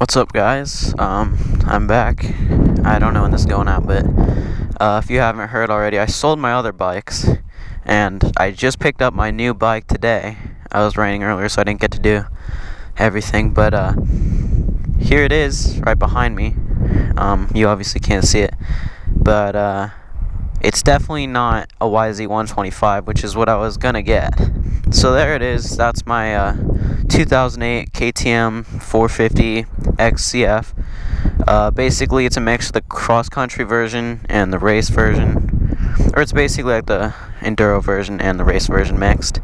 What's up, guys? I'm back. I don't know when this is going out, but if you haven't heard already, I sold my other bikes, and I just picked up my new bike today. I was raining earlier, so I didn't get to do everything, but here it is, right behind me. You obviously can't see it, but it's definitely not a YZ125, which is what I was gonna get. So there it is. That's my 2008 KTM 450XC-F. Basically, it's a mix of the cross-country version and the race version, or it's basically like the enduro version and the race version mixed.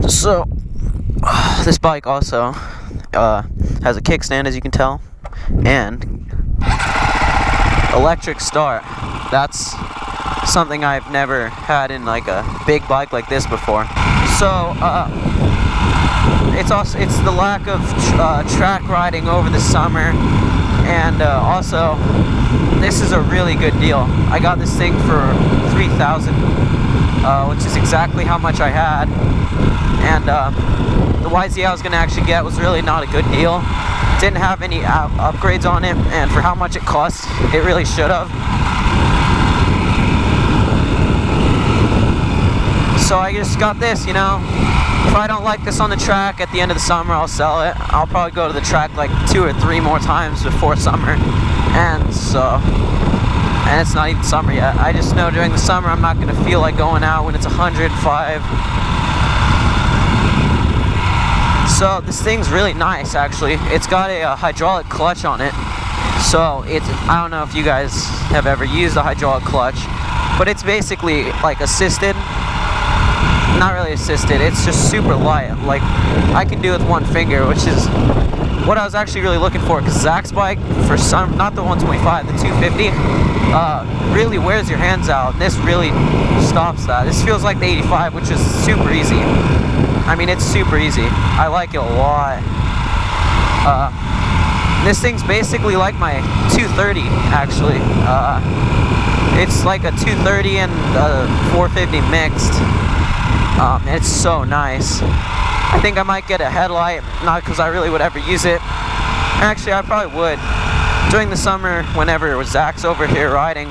So this bike also has a kickstand, as you can tell, and electric start. That's something I've never had in like a big bike like this before. So it's the lack of track riding over the summer, and also this is a really good deal. I got this thing for $3,000, which is exactly how much I had, and the YZ I was gonna actually get was really not a good deal. Didn't have any upgrades on it, and for how much it cost, it really should have. So I just got this, you know. If I don't like this on the track at the end of the summer, I'll sell it. I'll probably go to the track like 2 or 3 more times before summer, and it's not even summer yet. I just know during the summer I'm not gonna feel like going out when it's 105. So this thing's really nice, actually. It's got a hydraulic clutch on it. So I don't know if you guys have ever used a hydraulic clutch, but it's basically like assisted. Not really assisted, it's just super light. Like, I can do it with one finger, which is what I was actually really looking for, because Zach's bike, for some, not the 125, the 250, really wears your hands out. This really stops that. This feels like the 85, which is super easy. I mean, it's super easy. I like it a lot. This thing's basically like my 230, actually. It's like a 230 and a 450 mixed. It's so nice. I think I might get a headlight, not because I really would ever use it. Actually, I probably would. During the summer, whenever Zach's over here riding,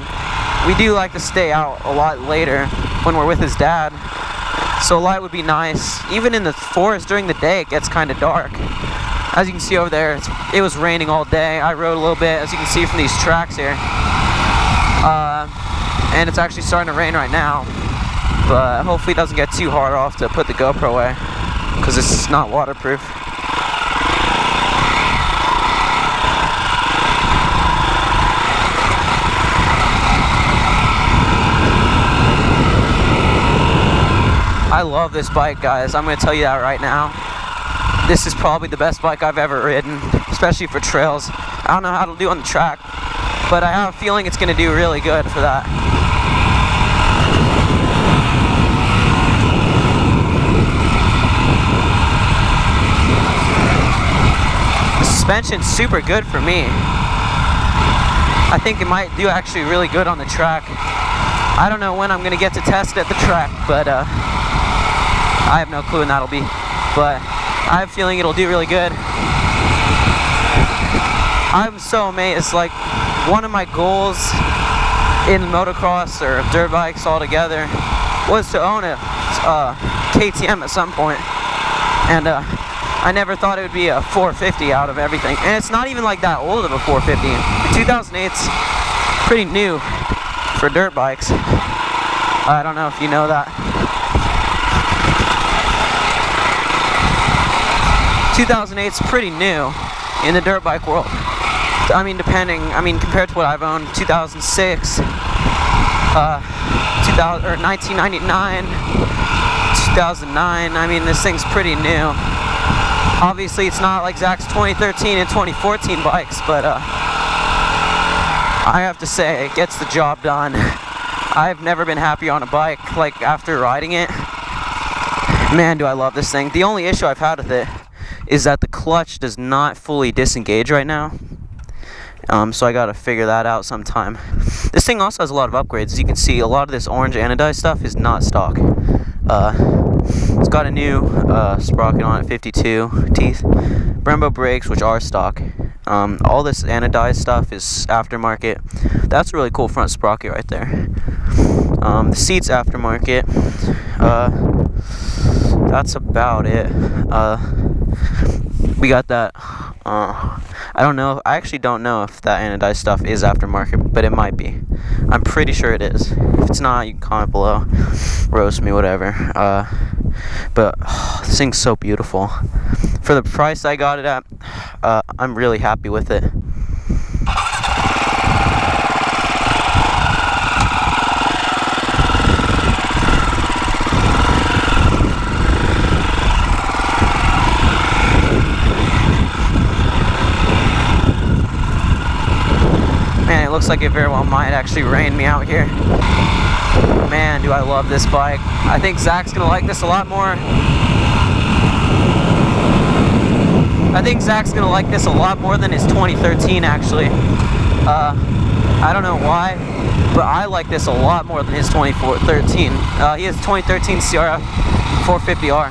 we do like to stay out a lot later when we're with his dad. So a light would be nice. Even in the forest during the day, it gets kind of dark. As you can see over there, it was raining all day. I rode a little bit, as you can see from these tracks here. And it's actually starting to rain right now. But hopefully it doesn't get too hard off to put the GoPro away, because it's not waterproof. I love this bike, guys. I'm going to tell you that right now. This is probably the best bike I've ever ridden, especially for trails. I don't know how it'll do on the track, but I have a feeling it's going to do really good for that. Suspension's super good for me. I think it might do actually really good on the track. I don't know when I'm gonna get to test at the track, but I have no clue when that'll be. But I have a feeling it'll do really good. I'm so amazed. Like, one of my goals in motocross or dirt bikes altogether was to own a KTM at some point, and I never thought it would be a 450 out of everything. And it's not even like that old of a 450. 2008's pretty new for dirt bikes. I don't know if you know that. 2008's pretty new in the dirt bike world. I mean, compared to what I've owned, 2006, 1999, 2009, I mean, this thing's pretty new. Obviously, it's not like Zach's 2013 and 2014 bikes, but I have to say, it gets the job done. I've never been happier on a bike, like, after riding it. Man, do I love this thing. The only issue I've had with it is that the clutch does not fully disengage right now. So I gotta figure that out sometime. This thing also has a lot of upgrades. As you can see, a lot of this orange anodized stuff is not stock. It's got a new sprocket on it, 52 teeth, Brembo brakes, which are stock. All this anodized stuff is aftermarket. That's a really cool front sprocket right there. The seats aftermarket. That's about it. We got that. I don't know. I actually don't know if that anodized stuff is aftermarket, but it might be. I'm pretty sure it is. If it's not, you can comment below, roast me, whatever. But this thing's so beautiful. For the price I got it at, I'm really happy with it. Man, it looks like it very well might actually rain me out here. Man, do I love this bike. I think Zach's gonna like this a lot more. I think Zach's gonna like this a lot more than his 2013 actually. I don't know why, but I like this a lot more than his 2013. He has 2013 CRF 450R.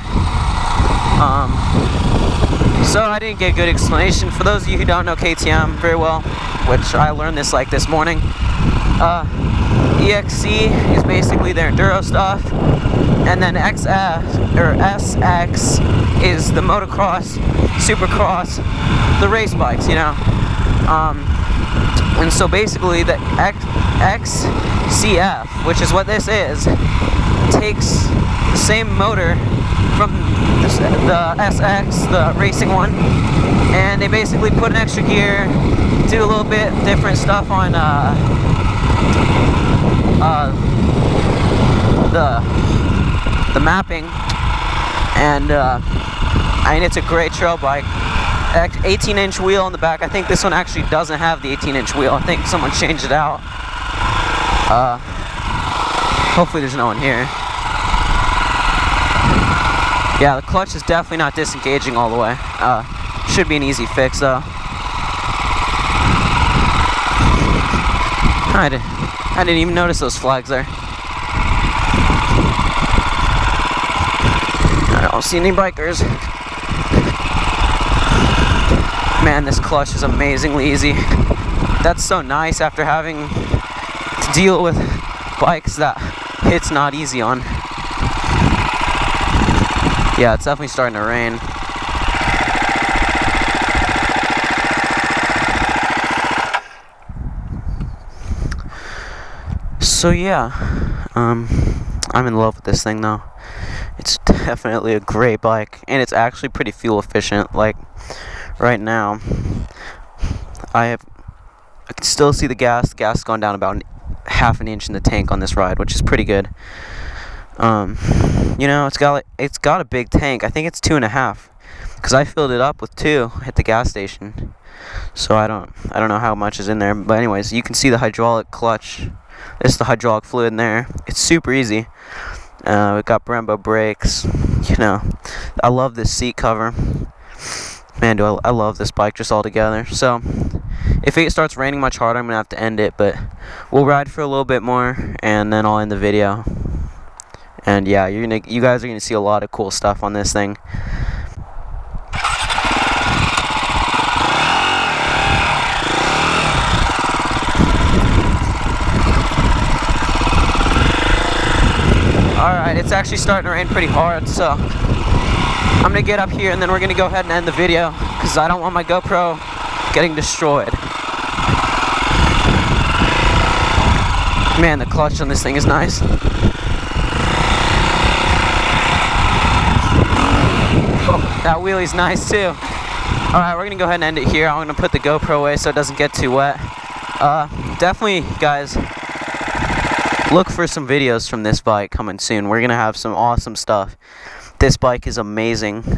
So I didn't get a good explanation. For those of you who don't know KTM very well, which I learned this like this morning, EXC is basically their enduro stuff, and then SX is the motocross, supercross, the race bikes, you know. And so basically the XC-F, which is what this is, takes the same motor from the SX, the racing one, and they basically put an extra gear, do a little bit different stuff on the mapping, and I mean, it's a great trail bike. 18-inch wheel in the back. I think this one actually doesn't have the 18-inch wheel. I think someone changed it out. Hopefully there's no one here. Yeah, the clutch is definitely not disengaging all the way. Should be an easy fix though. I didn't even notice those flags there. I don't see any bikers. Man, this clutch is amazingly easy. That's so nice after having to deal with bikes that it's not easy on. Yeah, it's definitely starting to rain. So yeah, I'm in love with this thing though. It's definitely a great bike, and it's actually pretty fuel efficient. Like right now, I can still see the gas going down about half an inch in the tank on this ride, which is pretty good. You know, it's got a big tank. I think it's 2.5, because I filled it up with 2 at the gas station. So I don't know how much is in there, but anyways, you can see the hydraulic clutch. This is the hydraulic fluid in there. It's super easy. We've got Brembo brakes. You know, I love this seat cover. Man, do I love this bike just altogether. So if it starts raining much harder, I'm gonna have to end it, but we'll ride for a little bit more and then I'll end the video. And yeah, you guys are gonna see a lot of cool stuff on this thing. Alright, it's actually starting to rain pretty hard, so I'm gonna get up here and then we're gonna go ahead and end the video because I don't want my GoPro getting destroyed. Man, the clutch on this thing is nice. Oh, that wheelie's nice too. Alright, we're gonna go ahead and end it here. I'm gonna put the GoPro away so it doesn't get too wet. Definitely, guys, look for some videos from this bike coming soon. We're gonna have some awesome stuff. This bike is amazing.